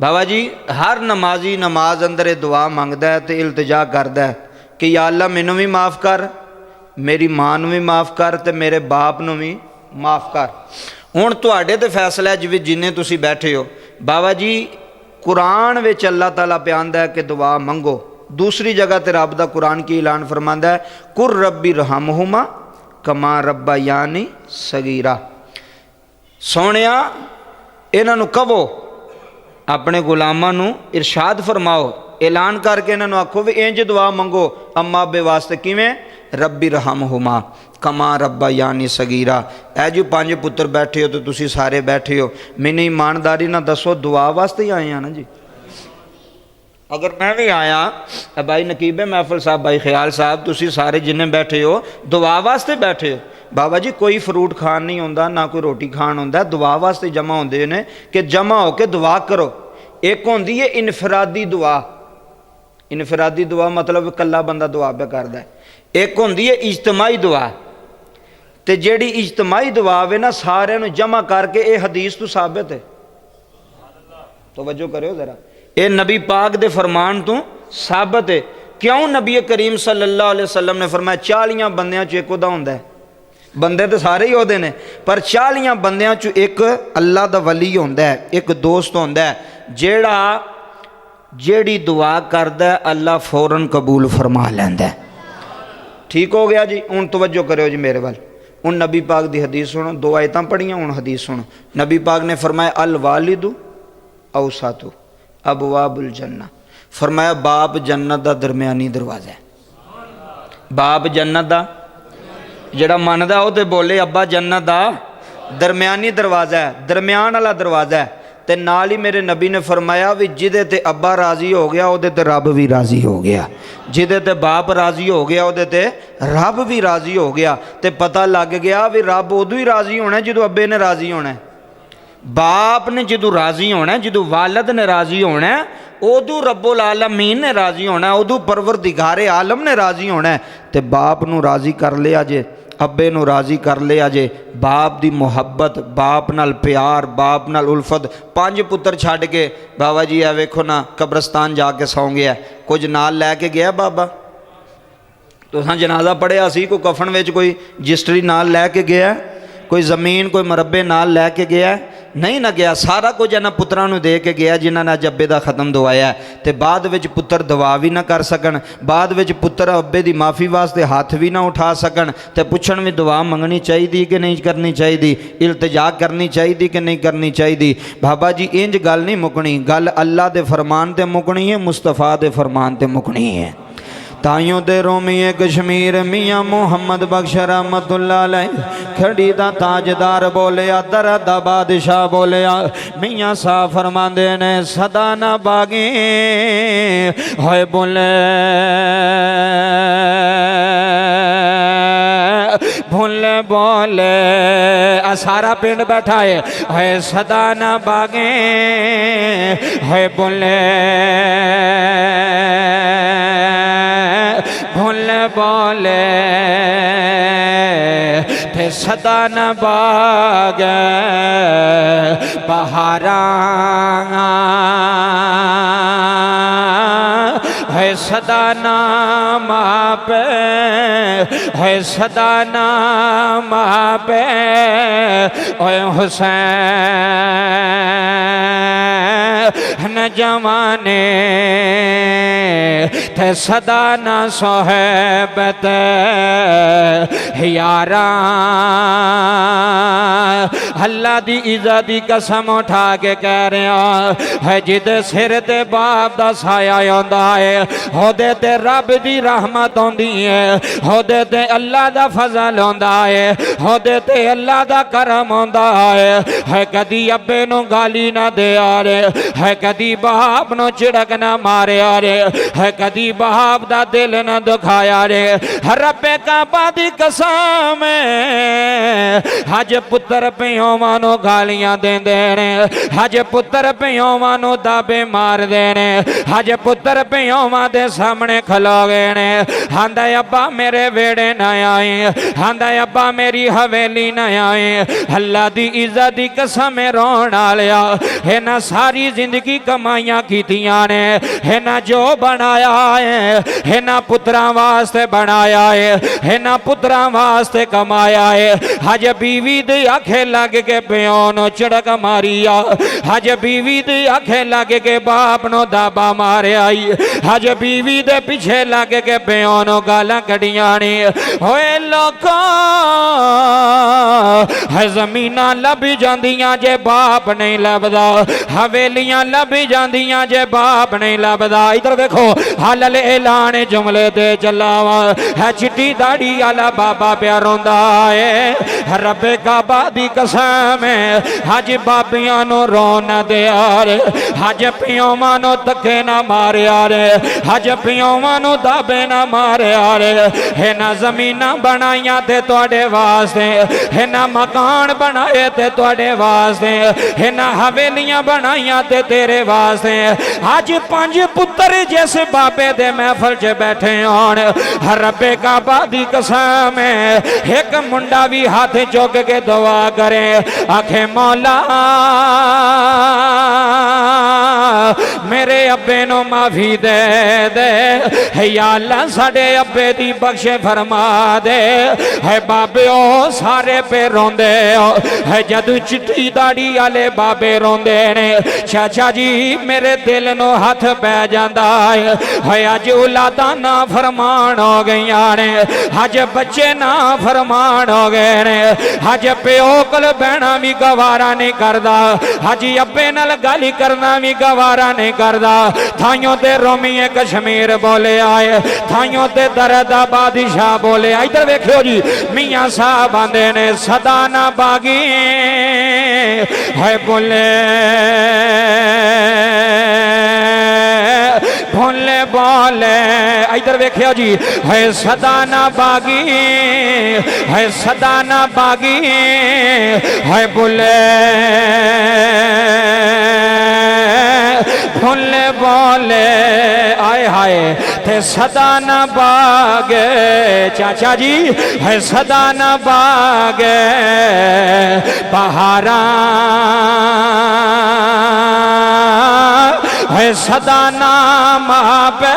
बाबा जी हर नमाजी नमाज अंदर ये दुआ मंगदा है तो इल्तिजा करदा है कि या अल्लाह मैनू भी माफ़ कर, मेरी मां नू भी माफ़ कर, तो मेरे बाप नू भी माफ़ कर। हुण तुहाडे ते फैसला है जिवें जिन्ने तुसीं बैठे हो। बाबा जी कुरान विच अल्लाह ताला पे आंदा है कि दुआ मंगो। दूसरी जगह ते रब दा कुरान की ऐलान फरमांदा है कुर रब्बी रहमहुमा कमा रब्बा यानी सगीरा। सोहणिया इन्हां नू कहो, अपने गुलामां नू इरशाद फरमाओ, ऐलान करके इन्हां नू आखो भी इंज दुआ मंगो अम्मा अब्बे वास्ते। किवें? रब्बी रहमहुमा कमा रब्बा यानी सगीरा। ऐ जो 5 पुत्र बैठे हो तो तुसी सारे बैठे हो, मैंने ईमानदारी ना दसो दुआ वास्ते ही आए हैं ना जी। अगर मैं भी आया भाई नकीबे महफल साहब, भाई ख्याल साहब, तुसी सारे जिन्हें बैठे हो दुआ वास्ते बैठे हो। बाबा जी कोई फ्रूट खान नहीं होंदा, ना कोई रोटी खान होंदा, दुआ वास्ते जमा होंदे ने कि जमा हो के दुआ करो। एक होंदी है इनफरादी दुआ, इनफरादी दुआ मतलब कल्ला बंदा दुआ पे करदा है। एक होंदी है इज्तमाई दुआ, तो जिहड़ी इज्तमाई दुआ वे ना सारिਆਂ ਨੂੰ जमा करके ये हदीस तो साबित है। तवज्जो करो जरा, ये नबी पाक दे फरमान तो साबित है। क्यों? नबी करीम सल्लल्लाहु अलैहि वसल्लम ने फरमाया 40 बंदियां चो एक उदा हुंदा है। बंदे तो सारे ही होते हैं पर 40 बंदियां चो एक अल्लाह दा वली हुंदा है, एक दोस्त हुंदा है जेड़ा जेड़ी दुआ करदा है अल्लाह फौरन कबूल फरमा लैंदा है। ठीक हो गया जी। हुण तवज्जो करो जी मेरे वाल। हुण नबी पाक दी हदीस सुनो, 2 आयतां पढ़ियां, हुण हदीस सुनो। नबी पाक ने फरमाया अल वालिदु औसातु अबवाबुल जन्ना। फरमाया बाप जन्नत दा दरम्यानी दरवाज़ा है। बाप जन्नत दा जेड़ा मनदा वो तो बोले अब्बा जन्नत दा दरम्यानी दरवाज़ा है, दरम्यान वाला दरवाज़ा है। ते नाल ही मेरे नबी ने फरमाया भी जिदे ते अब्बा राजी हो गया उहदे ते रब भी राजी हो गया, जिदे ते बाप राजी हो गया उहदे ते रब भी राजी हो गया। ते पता लग गया भी रब उदों ही राजी होना है जदों अब्बे ने राजी होना है, बाप ने जदों राजी होना है, जदों वालद ने राजी होना है, उदों रब्बुल आलमीन ने राजी होना है, उदों परवरदिगारे आलम ने राजी होना है। ते बाप नूं राजी कर लिया जे, अब्बे नूं राजी कर लिया जे, बाप दी मुहब्बत, बाप नाल प्यार, बाप नाल उल्फत। 5 पुत्र छड्ड के बाबा जी है वेखो ना कब्रस्तान जाके सौ गया, कुछ नाल लैके गया बाबा? तुसां जनाजा पढ़िया सी, कोई कफन विच कोई रजिस्ट्री नाल लैके गया, कोई ज़मीन कोई मरबे नाल लैके गया? नहीं ना गया। सारा कुछ इन्हां पुत्रां नूं दे के गया जिन्हां ने अज अब्बे दा खत्म दवाया है। ते बाद विच पुत्र दुआ भी ना कर सकन, बाद विच पुत्र अब्बे दी माफ़ी वास्ते हाथ भी ना उठा सकन, ते पुछण भी दुआ मंगनी चाहिए कि नहीं करनी चाहिए, इल्तिजा करनी चाहिए कि नहीं करनी चाहिए। बाबा जी इंज गल नहीं मुकनी, गल अल्लाह दे फरमान ते मुकनी है, मुस्तफा दे फरमान ते मुकनी है। ताइयों दे रोमीए कश्मीर मियाँ मुहम्मद बख्श रहमतुल्लाह अलैह खड़ी दा ताजदार बोलिया, दरद दा बादशाह बोलिया, मियाँ साहब फरमांदे ने सदा ना बागी होए बोले भूले बोले सारा पिंड बैठा है सदा ना बागे है बोले भूले बोले थे सदा न बाग बहारा है सदा नाम पे है सदा नाम पे ओए हुसैन न जमाने थे सदा न सोहबत यारा अल्लाह दी इज्जत दी कसम उठा के कह रहा है जिदे सिर ते बाप दा साया आंदा है होदे ते रब दी रहमत आंदी है, होदे ते अल्लाह दा फजल आंदा है, होदे ते अल्लाह दा करम आंदा है। कदी अब्बे नु गाली ना दे आ रे है, कदी बाप नु झिड़क ना मारे आ रे है, कदी बाप दा दिल ना दुखाया रे। रब्बे काबा दी कसम हज पुत्र पियो मानो गालियां देंदे ने, हज पुत्र पियो मानो दाबे मार देने, हज पुत्र पियो दे सामने खलो गए ने। आंदा अब्बा मेरे वेड़े न आए, आंदा अब्बा मेरी हवेली न आए। अल्लाह दी इज्जत दी कसम रोन आलिया, इन्हां सारी जिंदगी कमाइयां कीतियां ने, इन्हां जो बनाया है इन्हां पुत्रां वास्ते बनाया है, इन्हां पुत्रां वास्ते कमाया है। हज बीवी दी आखे लग के प्यो नो झड़क मारी आ, हज बीवी दी आखे लग के बाप नो दाबा मारिया। हज बीवी दे पीछे लग के प्यो नो गालां कढ़ियां ने। होए लोका है जमीनां लभी जांदियां जे बाप नहीं लभदा, हवेलियां लभी जांदियां जे बाप नहीं लभदा। इधर देखो हलल ऐलान जुमले ते चलावा है, चिट्टी दाढ़ी आला बाबा प्या रोंदा है। रब्बे काबा दी कसम है, हज बाबियां नो रोन दे यार, हज पियोवां नो धक्के ना मारे यार, हज पियोवां नो दाबे ना मारे यार। इन्हां ज़मीनां बनाइयां ते तुहाडे वास्ते, इन्हां मकान बनाए ते तुहाडे वास्ते, इन्हां हवेलियां बनाइयां ते तेरे वास्ते। अज 5 पुत्र जिस बाबे दे महफल च बैठे होन, रब्बे काबा दी कसम है, एक मुंडा भी हाथ चुक के दुआ करे, आखे मौला मेरे अब्बे नो माफी दे दे, या अल्लाह साडे अब्बे दी बख्शे फरमा दे। है बाबे ओ सारे पे रोंदे हो, है जदू चिट्टी दाढ़ी वाले बाबे रोंदे ने। चाचा जी मेरे दिल नो हाथ पै जांदा है, अज औलादा ना फरमान हो गई ने, अज बच्चे ना फरमान हो गए ने, अज प्यो कोल बहना भी गवारा नहीं करदा, अज अब्बे नाल गल करना भी गवारा नहीं करदा। थाइयों ते रोमीए कश्मीर बोले आए, थाइयों ते दरदा बादशाह बोले आए। इधर वेखियो जी मियां साहब आंदे ने सदा ना बागी है बोले भोले बोले। इधर वेखियो जी है सदा ना बागी, है सदा ना बागी है बोले भोले बोले आए हाय थे सदा न बागे। चाचा जी है सदा न बागे बहारा है सदा नाम पे,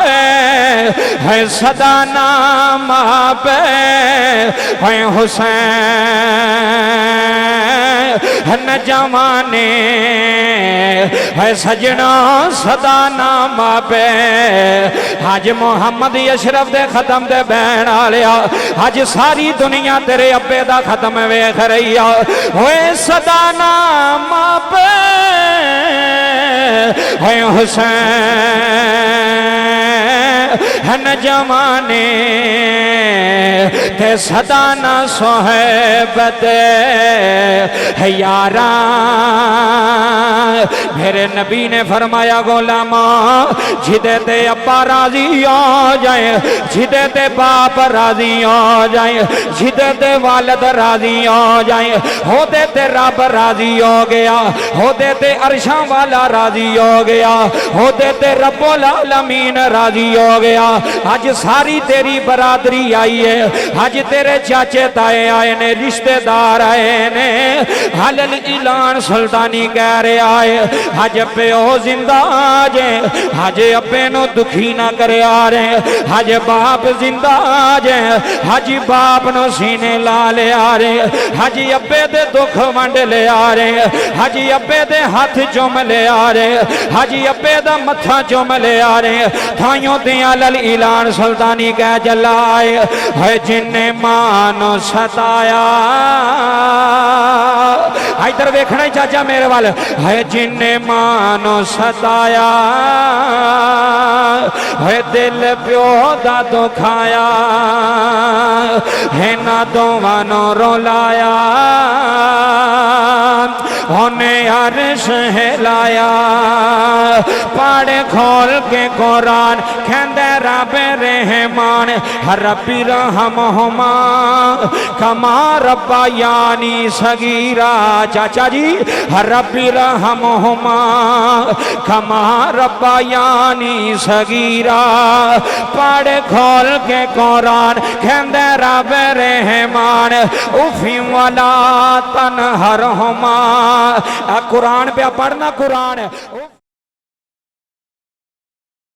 है सदा नाम पे है हुसैन न जवाने है सजना सदा नाम पे। हज मोहम्मद अशरफ दे खत्म दे बैन आलिया, हज सारी दुनिया तेरे अब्बे दा खत्म वेख रही आ। होए सदा नाम पे है हुसैन न जवाने ते सदा न सोहबत है यारा। मेरे नबी ने फरमाया गुलामा जिदे ते अब्बा राजी हो जाए, जिदे ते बाप राजी हो जाए, जिदे ते वालिद राजी हो जाए, होदे ते रब राजी हो गया, होदे ते अरशां वाला राजी हो गया, होदे ते रब्बुल आलमीन राजी हो गया। आज सारी तेरी बरादरी आई है, आज तेरे चाचे ताए आए ने, रिश्तेदार आए ने, हलल ऐलान सुल्तानी कह रहा है आज प्यो जिंदा जे, आज अब्बे नो दुखी ना करे आ रहे, आज बाप जिंदा जे, आज बाप नो सीने ला ले आ रहे, आज अब्बे दे दुख वंड ले आ रहे, आज अब्बे दे हाथ चुम ले आ रहे, आज अब्बे दा मत्था चुम ले आ रहे। थाइयों ते हलल ऐलान सुल्तानी कह जलाए है जिन्ने मानो सताया। इधर वेखना ही चाचा मेरे वाल है जिन्ने मानो सताया, है दिल प्यो दा दुखाया, है ना दोवां नो रोलाया, उन्हें अर्श हिलाया, पढ़ खोल के कुरान कहंदे रब रहमान रब्बी रहमहुमा कमा रब्बायानी सगीरा चाचा जी रब्बी रहमहुमा कमा रब्बायानी सगीरा पढ़ खोल के कुरान कहंदे रब रहमान उफी वाला तनहरहुमा कुरान पे पढ़ना कुरान